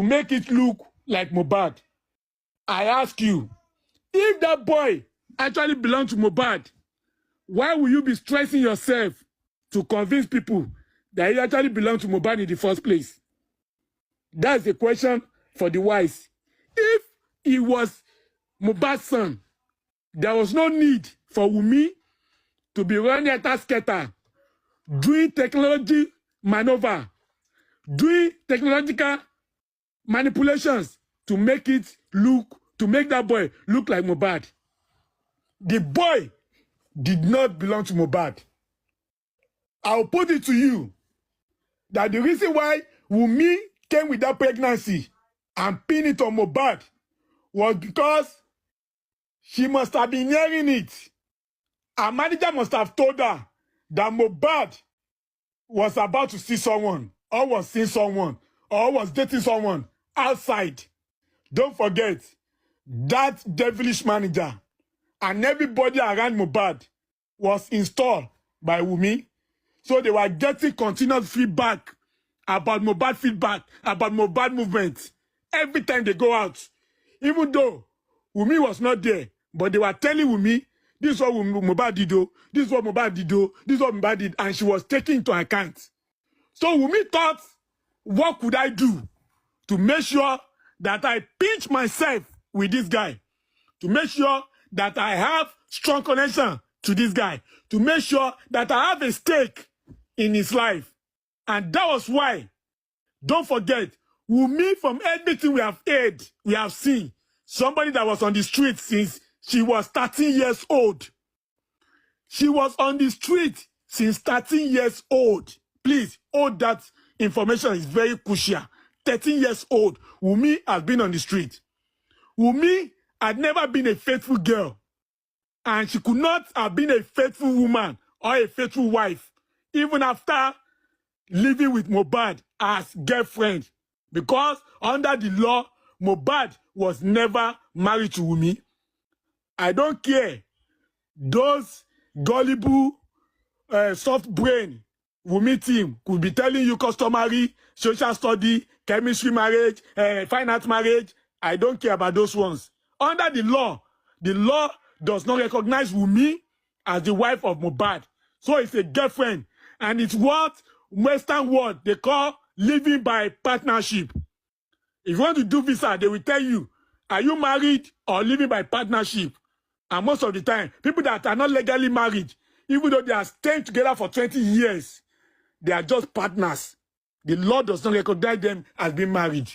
make it look like Mohbad. I ask you, if that boy actually belonged to Mohbad, why will you be stressing yourself to convince people that he actually belonged to Mohbad in the first place? That's the question for the wise. If he was Mohbad's son, there was no need for Wumi to be running at a skater, doing technology maneuver, doing technological manipulations to make that boy look like Mohbad. The boy did not belong to Mohbad. I'll put it to you that the reason why Wumi came with that pregnancy and pinned it on Mohbad was because she must have been hearing it. Her manager must have told her that Mohbad was about to see someone, or was seeing someone, or was dating someone outside. Don't forget, that devilish manager and everybody around Mohbad was installed by Wumi. So they were getting continuous feedback about Mohbad movement every time they go out. Even though Wumi was not there, but they were telling Wumi, this is what Mohbad did, this is what Mohbad did, this is what Mohbad did, and she was taking into account. So Wumi thought, what could I do to make sure that I pinch myself with this guy, to make sure that I have strong connection to this guy, to make sure that I have a stake in his life. And that was why, don't forget, Wumi, from everything we have heard, we have seen, somebody that was on the street since she was 13 years old. She was on the street since 13 years old. Please, hold that information, is very crucial. 13 years old, Wumi has been on the street. Wumi had never been a faithful girl. And she could not have been a faithful woman or a faithful wife, even after living with Mohbad as girlfriend. Because under the law, Mohbad was never married to Wumi. I don't care. Those gullible, soft brain Wumi team could be telling you customary, social study, chemistry marriage, fine art marriage. I don't care about those ones. Under the law does not recognize Wumi as the wife of Mohbad. So it's a girlfriend. And it's what Western world they call living by partnership. If you want to do visa, they will tell you, are you married or living by partnership? And most of the time, people that are not legally married, even though they are staying together for 20 years, they are just partners. The law does not recognize them as being married.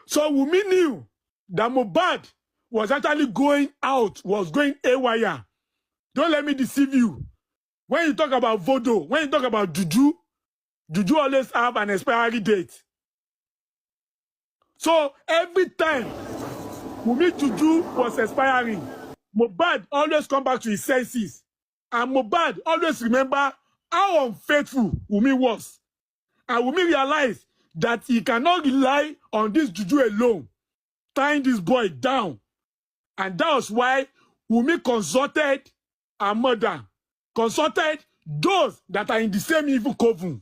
So Wumi knew that Mohbad was actually going out, was going haywire. Don't let me deceive you. When you talk about voodoo, when you talk about juju, juju always have an expiry date. So every time Wumi juju was expiring, Mohbad always come back to his senses. And Mohbad always remember how unfaithful Wumi was. And Wumi realized that he cannot rely on this juju alone, tying this boy down. And that was why Wumi consulted her mother, consulted those that are in the same evil coven.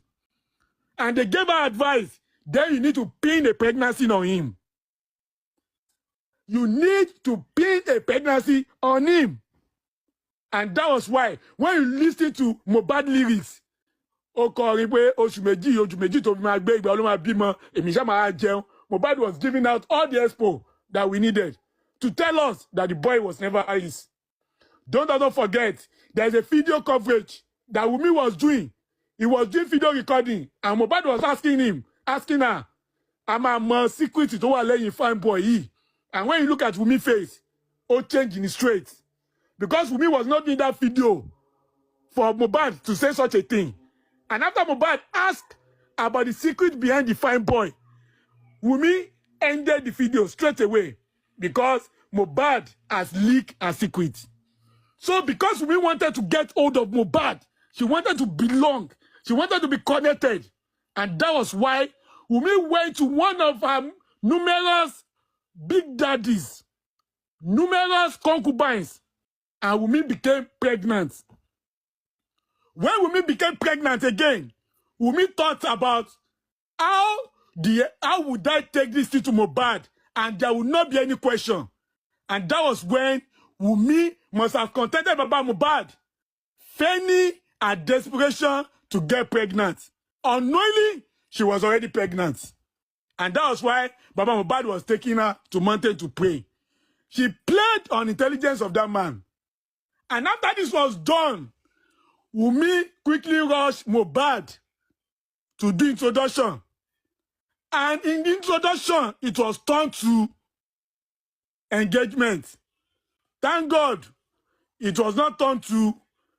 And they gave her advice, then you need to pin a pregnancy on him. You need to pin a pregnancy on him. And that was why, when you listen to Mohbad lyrics, Mohbad was giving out all the expo that we needed to tell us that the boy was never his. Don't also forget, there's a video coverage that Wumi was doing. He was doing video recording, and Mohbad was asking her, am I secret to let you find boy? And when you look at Wumi's face, all change in his traits. Because Wumi was not doing that video for Mohbad to say such a thing. And after Mohbad asked about the secret behind the fine boy, Wumi ended the video straight away because Mohbad has leaked a secret. So because Wumi wanted to get hold of Mohbad, she wanted to belong, she wanted to be connected. And that was why Wumi went to one of her numerous big daddies, numerous concubines, and Wumi became pregnant. When Wumi became pregnant again, Wumi thought about how how would I take this thing to Mohbad? And there would not be any question. And that was when Wumi must have contacted Baba Mohbad, feigning a desperation to get pregnant. Unknowingly, she was already pregnant. And that was why Baba Mohbad was taking her to mountain to pray. She played on intelligence of that man. And after this was done, Wumi quickly rushed Mohbad to do introduction. And in the introduction, it was turned to engagement. Thank God, it was not turned to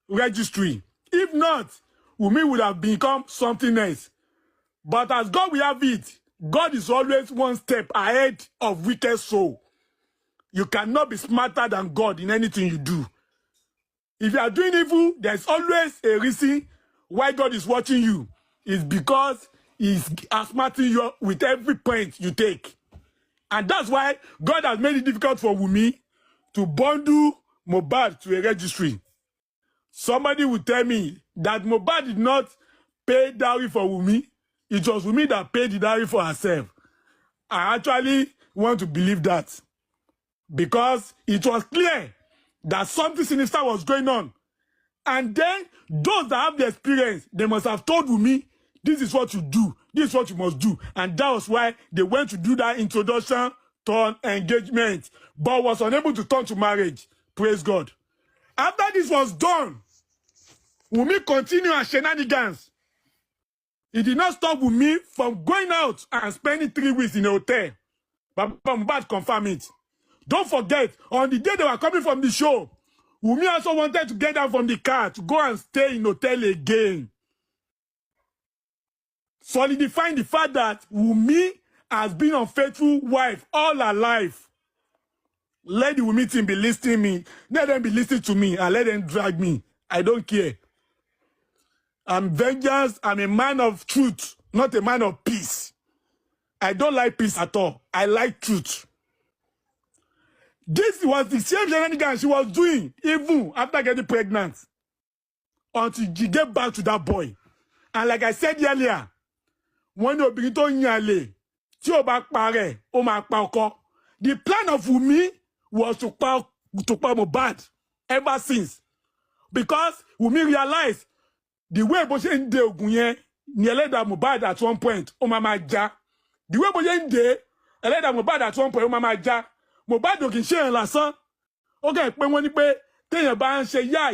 registry. If not, Wumi would have become something else. But as God will have it, God is always one step ahead of wicked soul. You cannot be smarter than God in anything you do. If you are doing evil, there's always a reason why God is watching you. It's because He's smarting you with every point you take. And that's why God has made it difficult for Wumi to bundle Mohbad to a registry. Somebody will tell me that Mohbad did not pay dowry for Wumi. It was Wumi that paid the dowry for herself. I actually want to believe that. Because it was clear that something sinister was going on. And then those that have the experience, they must have told Wumi, this is what you do. This is what you must do. And that was why they went to do that introduction, turn, engagement, but was unable to turn to marriage. Praise God. After this was done, Wumi continued her shenanigans. It did not stop Wumi from going out and spending 3 weeks in a hotel. But Mohbad confirmed it. Don't forget, on the day they were coming from the show, Wumi also wanted to get down from the car to go and stay in hotel again. Solidifying the fact that Wumi has been an unfaithful wife all her life. Let the Wumi team be listening me. Let them be listening to me and let them drag me. I don't care. I'm vengeance. I'm a man of truth, not a man of peace. I don't like peace at all. I like truth. This was the same shenanigans she was doing even after getting pregnant. Until she gave back to that boy. And like I said earlier, when the plan of Wumi was to pa Mohbad ever since. Because Wumi realized the way Boshe de Ogunye nearly that Mohbad at one point, the way Boshe de Mohbad at one point, Mohbad dokin share lásán. Okay, pé wọ́n ní pé téèyàn bá ń ṣe yá,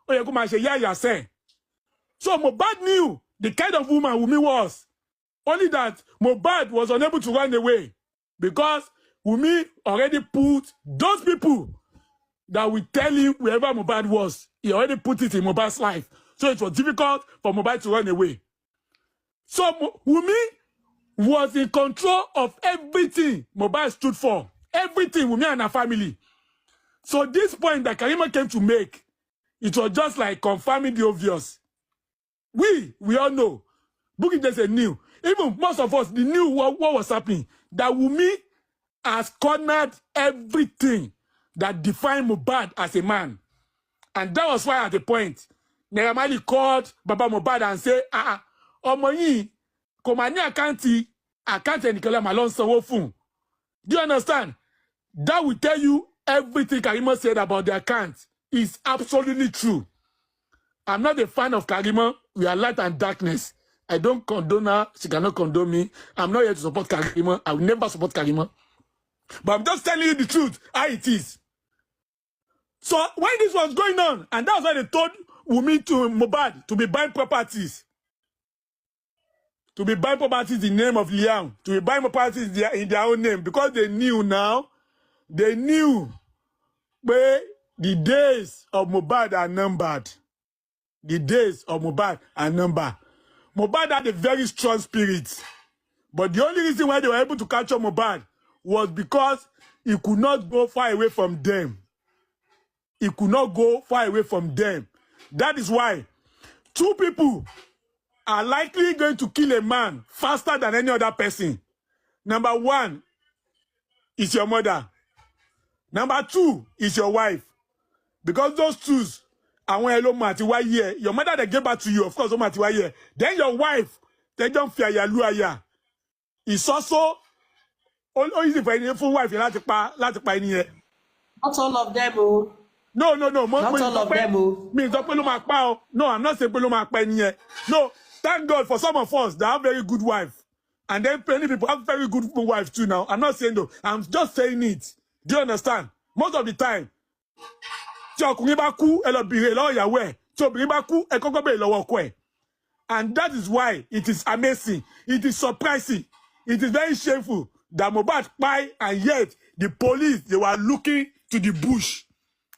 ó yẹ kó máa ṣe yá sẹ́. So Mohbad knew the kind of woman Wumi was. Only that Mohbad was unable to run away because Wumi already put those people that will tell him wherever Mohbad was. He already put it in Mohbad's life. So it was difficult for Mohbad to run away. So Wumi was in control of everything Mohbad stood for. Everything, Wumi and her family. So this point that Karima came to make, it was just like confirming the obvious. We all know. Booking just knew. Even most of us, they knew what was happening. That Wumi has cornered everything that defined Mohbad as a man. And that was why at the point, Neramali called Baba Mohbad and said, ọmọ yìí kò mà ní àkáǹtì ẹnìkan malon sanwó fún. Do you understand? That will tell you everything Karima said about the account is absolutely true. I'm not a fan of Karima. We are light and darkness. I don't condone her. She cannot condone me. I'm not here to support Karima. I will never support Karima. But I'm just telling you the truth, how it is. So when this was going on, and that's why they told Wumi to Mohbad to be buying properties. To be buying properties in the name of Liam. To be buying properties in their own name. Because they knew now, they knew where the days of Mohbad are numbered. The days of Mohbad are numbered. Mohbad had a very strong spirit. But the only reason why they were able to capture Mohbad was because he could not go far away from them. He could not go far away from them. That is why 2 people are likely going to kill a man faster than any other person. Number 1 is your mother. Number 2 is your wife. Because those 2s, your mother that gave back to you, of course, then your wife, they don't fear ya. it's also easy for any full wife láti pa ẹni yẹn. Not all of them, oh. No. Not all of them, oh. Me sọ pé ló máa pa o. No, I'm not saying pé ló máa pa ẹni yẹn. No, thank God for some of us that have very good wife. And then many people have very good wives too now. I'm not saying though. I'm just saying it. Do you understand? Most of the time, tí ọkùnrin bá kú, ẹ lọ bìrè lọ́wọ́ ìyàwó ẹ̀. Tí obìnrin bá kú, ẹ kọ́kọ́ bèrè lọ́wọ́ ọkọ ẹ̀. And that is why it is amazing. It is surprising. It is very shameful that Mohbad pie, and yet the police, they were looking to the bush,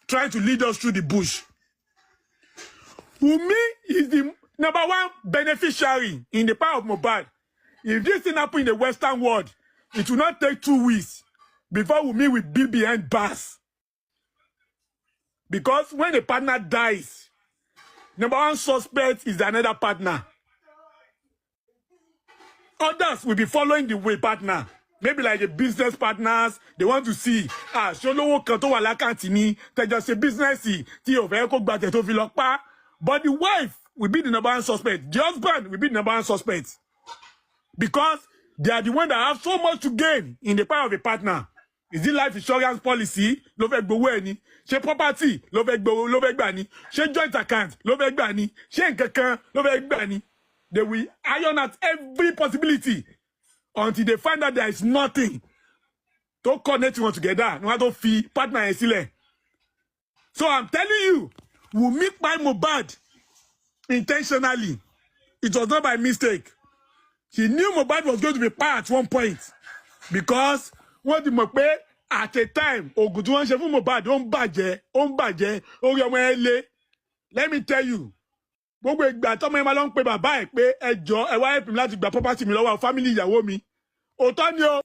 trying to lead us through the bush. Wumi is the number one beneficiary in the power of Mohbad. If this thing happen in the Western world, it will not take 2 weeks before Wumi will be behind bars. Because when a partner dies, number one suspect is another partner. Others will be following the way partner. Maybe like the business partners, they want to see, ṣolówó kan tó wà lákàntì ni, tẹ́jọ́ ṣe business tí ò fẹ́ kó gbàtẹ̀ tó fi lọ pa. But the wife will be the number one suspect. The husband will be the number one suspect. Because they are the one that have so much to gain in the power of a partner. Is it life insurance policy? Ló fẹ́ gbowó ẹ̀ ni. Ṣé property? Ló fẹ́ gbà ni. Ṣé joint account? Ló fẹ́ gbà ni. Ṣé nǹkankan? Ló fẹ́ gbà ni. They will iron out every possibility until they find out there is nothing to connect one together. No matter fi partner ẹ̀ sílẹ̀. So I'm telling you, Wumi by Mohbad intentionally. It was not by mistake. She knew Mohbad was going to be part at one point because what the mọ̀ pé at a time oògùn tí wọ́n ṣe fún Mohbad ó ń bàjẹ́ orí ọmọ ẹ lé. Let me tell you, gbogbo ìgbà tọ́mọ ẹ máa lọ ń pe bàbá ẹ̀ pé ẹ jọ̀ọ́ ẹ wá help mi láti gba property mi lọ́wọ́ family ìyàwó mi. Òótọ́ ni o.